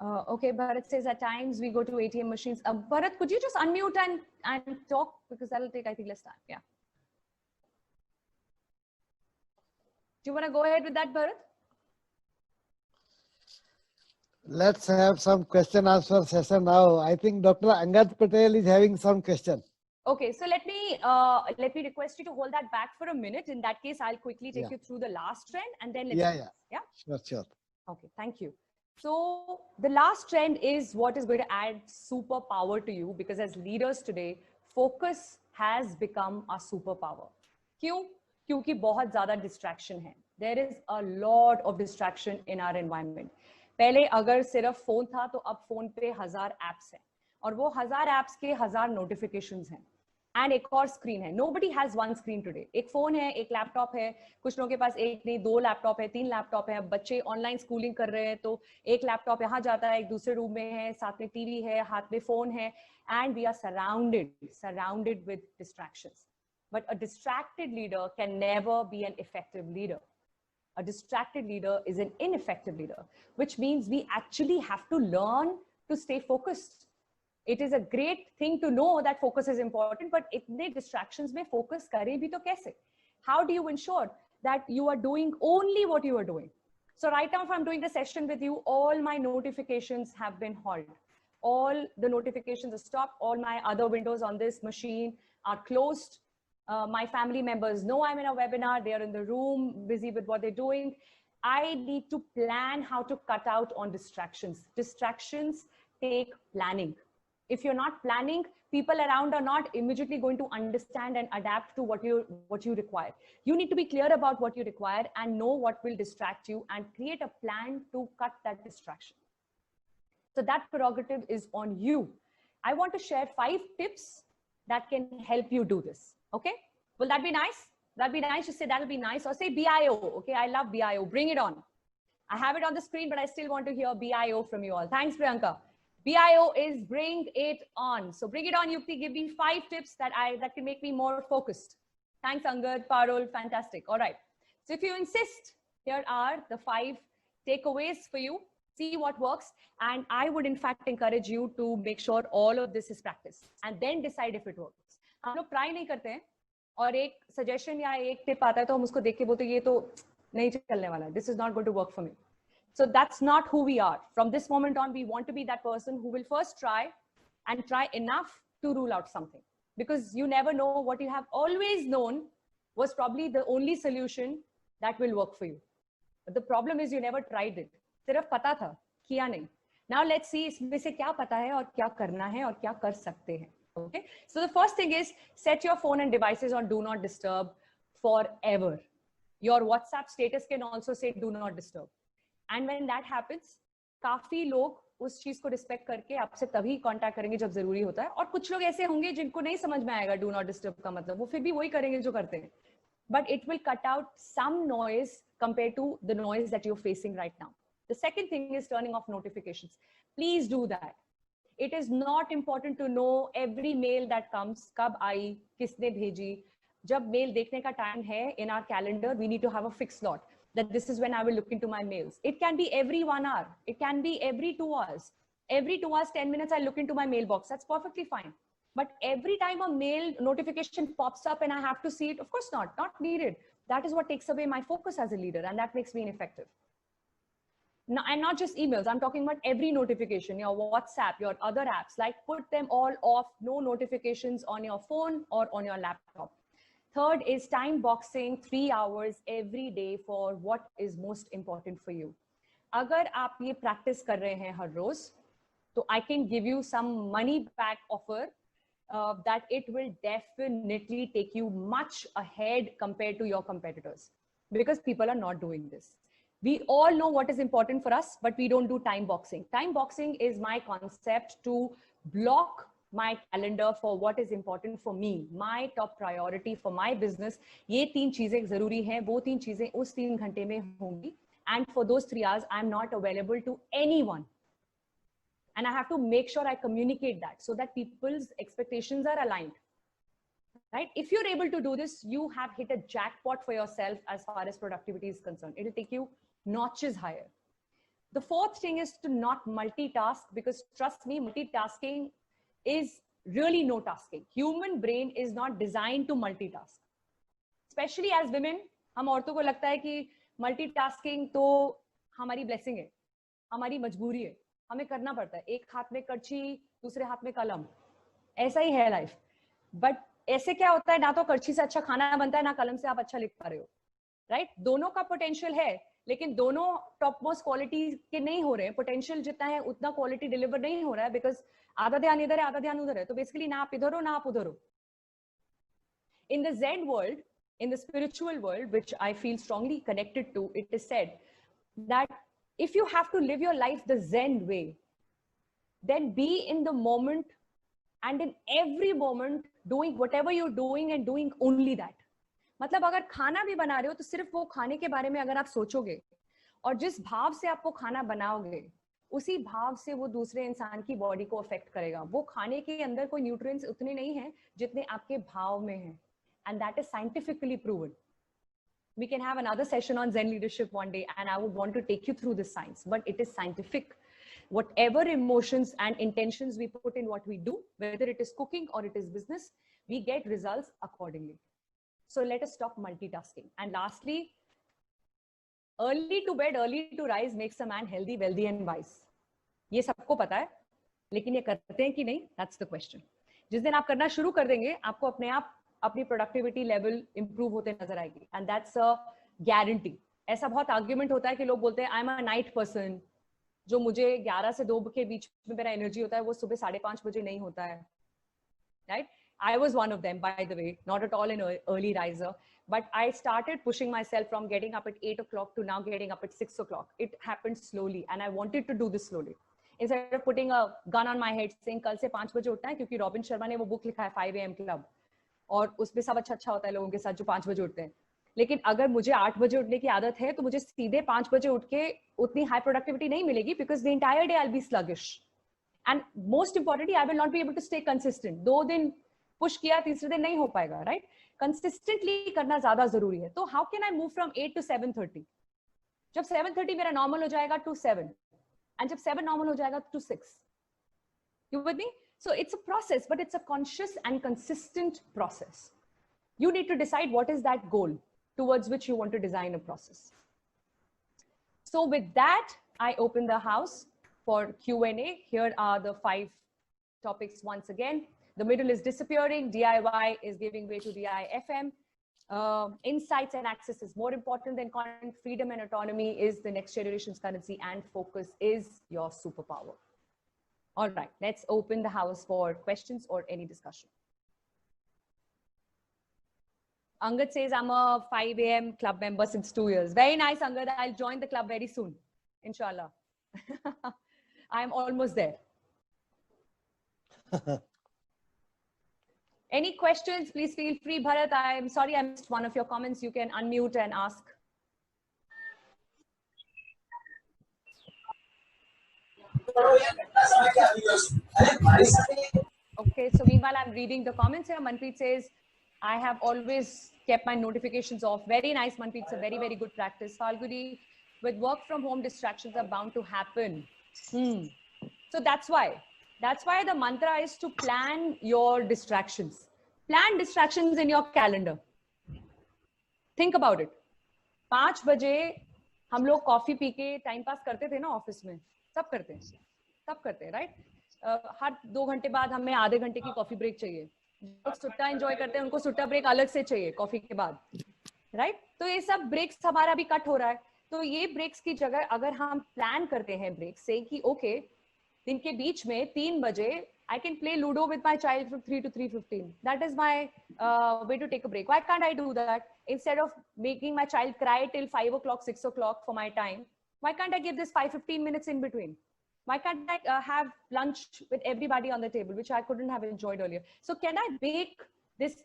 Okay, Bharat says at times we go to ATM machines. Bharat, could you just unmute and talk, because that'll take, I think, less time. Yeah. Do you want to go ahead with that, Bharat? Let's have some question answer session now. I think Dr. Angad Patel is having some question. Okay, so let me request you to hold that back for a minute. In that case, I'll quickly take you through the last trend, and then let's Sure. Okay, thank you. So the last trend is what is going to add superpower to you, because as leaders today, focus has become a superpower. Kyun? Kyunki बहुत ज़्यादा distraction है. There is a lot of distraction in our environment. पहले अगर सिर्फ phone था तो अब phone पे 1000 apps हैं, और वो 1000 apps के 1000 notifications हैं, and एक और screen है. Nobody has one screen today. एक फोन है, एक लैपटॉप है, कुछ लोगों के पास एक नहीं 2 लैपटॉप है, 3 लैपटॉप है. बच्चे ऑनलाइन स्कूलिंग कर रहे हैं तो एक लैपटॉप यहाँ जाता है, एक दूसरे रूम में है, साथ में टीवी है, हाथ में फोन है, and we are surrounded with distractions. But a distracted leader can never be an effective leader. A distracted leader is an ineffective leader, which means we actually have to learn to stay focused. It is a great thing to know that focus is important, but itne distractions mein focus kare bhi to kaise? How do you ensure that you are doing only what you are doing? So right now, if I'm doing the session with you, all my notifications have been halted. All the notifications are stopped. All my other windows on this machine are closed. My family members know I'm in a webinar. They are in the room, busy with what they're doing. I need to plan how to cut out on distractions. Distractions take planning. If you're not planning, people around are not immediately going to understand and adapt to what you require. You need to be clear about what you require and know what will distract you and create a plan to cut that distraction. So that prerogative is on you. I want to share 5 tips that can help you do this. Okay, will that be nice? That'd be nice. Just say that'll be nice, or say BIO. Okay, I love BIO. Bring it on. I have it on the screen, but I still want to hear BIO from you all. Thanks, Priyanka. BIO is bring it on. So bring it on, Yukti. Give me 5 tips that can make me more focused. Thanks, Angad, Parul. Fantastic. All right. So if you insist, here are the 5 takeaways for you. See what works. And I would in fact encourage you to make sure all of this is practiced and then decide if it works. हम लोग try नहीं करते हैं और एक suggestion या एक tip आता है तो हम उसको देख के बोलते हैं ये तो नहीं चलने वाला है. This is not going to work for me. So that's not who we are. From this moment on, we want to be that person who will first try and try enough to rule out something, because you never know what you have always known was probably the only solution that will work for you. But the problem is you never tried it. सिर्फ पता था, किया नहीं. Now let's see इसमें से क्या पता है और क्या करना है और क्या कर सकते हैं. Okay, so the first thing is set your phone and devices on do not disturb forever. Your WhatsApp status can also say do not disturb. And when that happens, काफी लोग उस चीज को रिस्पेक्ट करके आपसे तभी कांटेक्ट करेंगे जब जरूरी होता है, और कुछ लोग ऐसे होंगे जिनको नहीं समझ में आएगा डू नॉट डिस्टर्ब का मतलब, वो फिर भी वही करेंगे जो करते हैं. But it will cut out some noise compared to the noise that you're facing right now. The second thing is turning off notifications. Please do that. It is not important to know every mail that comes, कब आई, किसने भेजी. जब mail देखने का time है in our calendar, we need to have a fixed slot that this is when I will look into my mails. It can be every 1 hour. It can be every 2 hours. Every 2 hours, 10 minutes, I look into my mailbox. That's perfectly fine. But every time a mail notification pops up and I have to see it, of course not needed. that is what takes away my focus as a leader, and that makes me ineffective. Now, and not just emails, I'm talking about every notification, your WhatsApp, your other apps, like put them all off, no notifications on your phone or on your laptop. Third is time boxing 3 hours every day for what is most important for you. अगर आप ये practice कर रहे हैं हर रोज, तो I can give you some money back offer that it will definitely take you much ahead compared to your competitors, because people are not doing this. We all know what is important for us, but we don't do time boxing. Time boxing is my concept to block my calendar for what is important for me, my top priority for my business. ये 3 चीजें जरूरी हैं, वो 3 चीजें उस 3 घंटे में होंगी. And for those 3 hours, I'm not available to anyone. And I have to make sure I communicate that so that people's expectations are aligned. Right? If you're able to do this, you have hit a jackpot for yourself as far as productivity is concerned. It'll take you notches higher. The fourth thing is to not multitask, because trust me, multitasking is really no tasking. Human brain is not designed to multitask. Especially as women, हम औरतों को लगता है कि multitasking तो हमारी blessing है, हमारी मजबूरी है, हमें करना पड़ता है. एक हाथ में करछी, दूसरे हाथ में कलम. ऐसा ही है लाइफ. बट ऐसे क्या होता है, ना तो करछी से अच्छा खाना बनता है, ना कलम से आप अच्छा लिख पा रहे हो. राइट? दोनों का पोटेंशियल है, लेकिन दोनों टॉप मोस्ट क्वालिटी के नहीं हो रहे हैं. पोटेंशियल जितना है उतना क्वालिटी डिलीवर नहीं हो रहा है, बिकॉज आधा ध्यान इधर है, आधा ध्यान उधर है. तो बेसिकली ना आप इधर हो, ना आप उधर हो. In the Zen world, in the spiritual world, which I feel strongly connected to, it is said that if you have to live your life the Zen way, then be in the moment, and in every moment doing whatever you're doing and doing only that. मतलब अगर खाना भी बना रहे हो तो सिर्फ वो खाने के बारे में अगर आप सोचोगे और जिस भाव से आप वो खाना बनाओगे, उसी भाव से वो दूसरे इंसान की बॉडी को अफेक्ट करेगा. वो खाने के अंदर कोई न्यूट्रिएंट्स उतने नहीं हैं जितने आपके भाव में हैं. And that is scientifically proven. We can have another session on Zen leadership one day, and I would want to take you through this science, but it is scientific. Whatever emotions and intentions we put in what we do, whether it is cooking or it is business, we get results accordingly. So let us stop multitasking. And lastly, early to bed, early to rise makes a man healthy, wealthy and wise. ये सबको पता है, लेकिन ये करते हैं कि नहीं? That's the question. जिस दिन आप करना शुरू कर देंगे, आपको अपने आप अपनी प्रोडक्टिविटी लेवल इंप्रूव होते नजर आएगी. And that's a guarantee. ऐसा बहुत आर्ग्यूमेंट होता है कि लोग बोलते हैं I am a night person, जो मुझे 11 से 2 के बीच में मेरा एनर्जी होता है वो सुबह 5:30 बजे नहीं होता है. Right? I was one of them, by the way, not at all an early riser, but I started pushing myself from getting up at 8 o'clock to now getting up at 6 o'clock. It happened slowly, and I wanted to do this slowly. Instead of putting a gun on my head saying कल से 5 बजे उठना है, क्योंकि robin Sharma ने वो book लिखा है 5 AM क्लब, और उसमें सब अच्छा होता है लोगों के साथ जो 5 बजे उठते हैं. लेकिन अगर मुझे 8 बजे उठने की आदत है तो मुझे सीधे 5 बजे उठ के उतनी हाई प्रोडक्टिविटी नहीं मिलेगी, because the entire day I will be sluggish, and most importantly I will not be able to stay consistent. 2 दिन पुश किया, तीसरे दिन नहीं हो पाएगा. राइट? कंसिस्टेंटली करना ज्यादा जरूरी है. तो how can I move from 8 to 7:30? जब 7:30 मेरा नॉर्मल हो जाएगा to 7, एंड जब 7 नॉर्मल हो जाएगा to 6. You with me? So it's a process, but it's a conscious and consistent process. You need to decide what is that goal towards which you want to design a process. So with that, I open the house for Q&A. Here are the 5 topics once again. The middle is disappearing. DIY is giving way to DIFM. Insights and access is more important than content. Freedom and autonomy is the next generation's currency, and focus is your superpower. All right, let's open the house for questions or any discussion. Angad says, I'm a 5 AM club member since 2 years. Very nice, Angad. I'll join the club very soon, inshallah. I'm almost there. Any questions, please feel free. Bharat, I'm sorry I missed one of your comments. You can unmute and ask. Okay, so meanwhile, I'm reading the comments here. Manpreet says, I have always kept my notifications off. Very nice, Manpreet. It's a very, very good practice. Falguni, with work from home, distractions are bound to happen. So that's why the mantra is to plan your distractions. Plan distractions in your calendar. Think about it. 5 बजे हम लोग coffee P के time pass करते थे ना office में. सब करते हैं राइट. हर 2 घंटे बाद हमें आधे घंटे की कॉफी ब्रेक चाहिए. लोग सुट्टा एंजॉय करते हैं, उनको सुट्टा ब्रेक अलग से चाहिए कॉफी के बाद, राइट. तो ये सब ब्रेक्स हमारा भी कट हो रहा है. तो ये ब्रेक्स की जगह अगर हम प्लान करते हैं ब्रेक से कि ओके दिन के बीच में 3 बजे I can play Ludo with my child from 3 to 3:15. That is my way to take a break. Why can't I do that? Instead of making my child cry till 5 o'clock, 6 o'clock for my time, why can't I give this 5-15 minutes in between? Why can't I have lunch with everybody on the table, which I couldn't have enjoyed earlier? So can I make this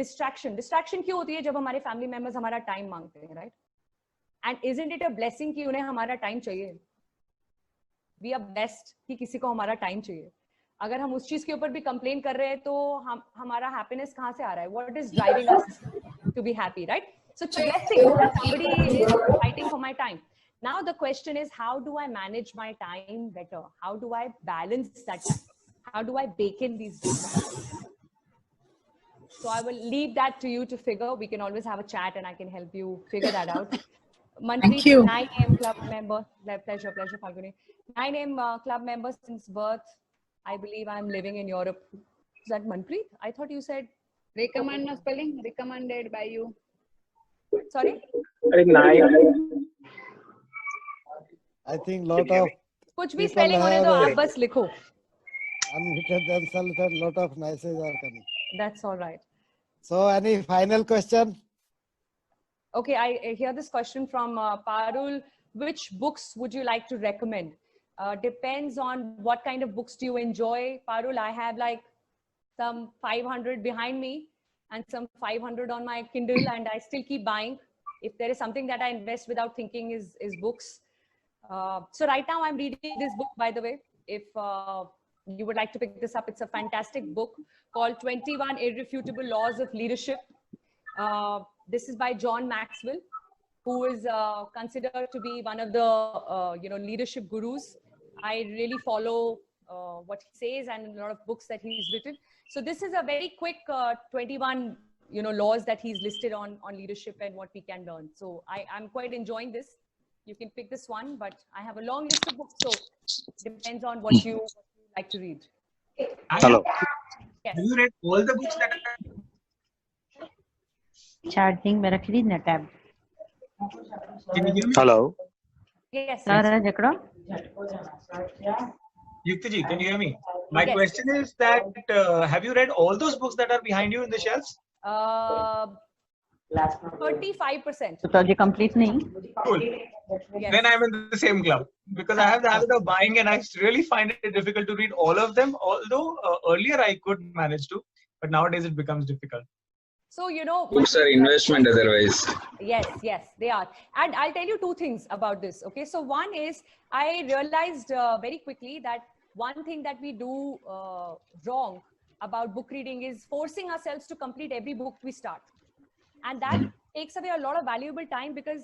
distraction? Distraction क्यों होती है जब हमारे family members हमारा time मांगते हैं, right? And isn't it a blessing कि उन्हें हमारा time चाहिए? We are blessed कि किसी को हमारा time चाहिए. अगर हम उस चीज के ऊपर भी कंप्लेन कर रहे हैं तो हमारा हैप्पीनेस कहाँ से आ रहा है? What is driving us to be happy, right? So it's a blessing that somebody is fighting for my time. Now the question is, how do I manage my time better? How do I balance that time? How do I bake in these distractions? So I will leave that to you to figure. We can always have a chat and I can help you figure that out. Manpreet, 9 AM club member. Pleasure, Falguni. 9 AM club member since birth. I believe I'm living in Europe. Is that Manpreet? I thought you said recommend spelling recommended by you. Sorry? I think lot of कुछ भी spelling होने दो, आप बस लिखो. Unmuted themselves, lot of messages are coming. That's all right. So any final question? Okay, I hear this question from Parul. Which books would you like to recommend? Depends on what kind of books do you enjoy. Parul, I have like some 500 behind me and some 500 on my Kindle, and I still keep buying. If there is something that I invest without thinking is books. So right now I'm reading this book, by the way. If you would like to pick this up, it's a fantastic book called 21 Irrefutable Laws of Leadership. This is by John Maxwell, who is considered to be one of the leadership gurus. I really follow what he says and a lot of books that he's written. So this is a very quick 21 laws that he's listed on leadership and what we can learn. So I'm quite enjoying this. You can pick this one, but I have a long list of books, so it depends on what you like to read. Hello. Yes. Have you read all the books that are charging मेरा खरीदना tab. Can you hear me? Hello. Yes. सारा जकड़ा. Yukti ji, can you hear me? My Yes. question is that have you read all those books that are behind you in the shelves? 35%. तो ये complete नहीं. Cool. Yes. Then I'm in the same club because I have the habit of buying and I really find it difficult to read all of them. Although earlier I could manage to, but nowadays it becomes difficult. So Books are investment otherwise. Yes, they are. And I'll tell you two things about this. Okay, so one is I realized very quickly that one thing that we do wrong about book reading is forcing ourselves to complete every book we start. And that takes away a lot of valuable time, because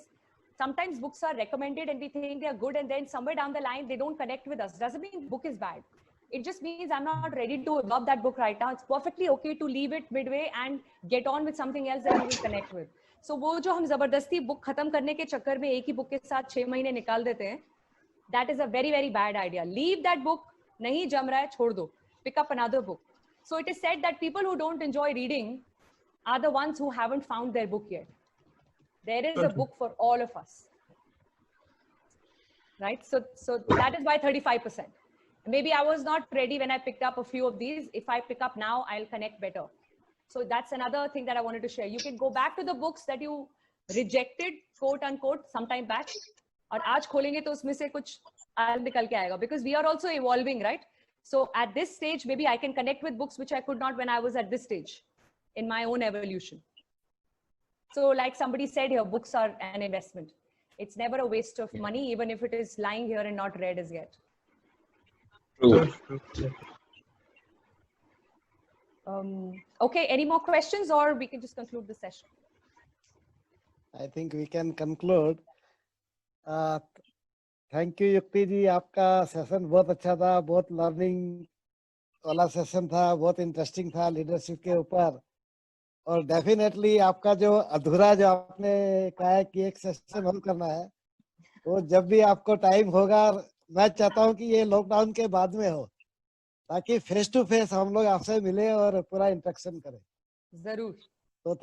sometimes books are recommended and we think they are good, and then somewhere down the line they don't connect with us. Doesn't mean the book is bad. It just means I'm not ready to absorb that book right now. It's perfectly okay to leave it midway and get on with something else that you will connect with. So वो जो हम जबरदस्ती book खत्म करने के चक्कर में एक ही book के साथ 6 महीने निकाल देते हैं, that is a very, very bad idea. Leave that book. नहीं जम रहा है, छोड़ दो. Pick up another book. So it is said that people who don't enjoy reading are the ones who haven't found their book yet. There is a book for all of us. Right? So that is why 35%. Maybe I was not ready when I picked up a few of these. If I pick up now, I'll connect better. So that's another thing that I wanted to share. You can go back to the books that you rejected, quote unquote, sometime back. और आज खोलेंगे तो उसमें से कुछ निकल के आएगा, because we are also evolving, right? So at this stage, maybe I can connect with books which I could not when I was at this stage in my own evolution. So like somebody said here, books are an investment. It's never a waste of money, even if it is lying here and not read as yet. Okay, any more questions, or we can just conclude the session? I think we can conclude. Thank you, युक्ति जी. आपका session बहुत अच्छा था, बहुत learning वाला session था, बहुत interesting था लीडरशिप के ऊपर. और डेफिनेटली आपका जो अधूरा जो आपने कहा है कि एक सेशन और करना है, वो जब भी आपको टाइम होगा, मैं चाहता हूँ कि ये लॉकडाउन के बाद में हो, ताकि फेस टू फेस हम लोग आपसे मिले और पूरा इंटरेक्शन करें। जरूर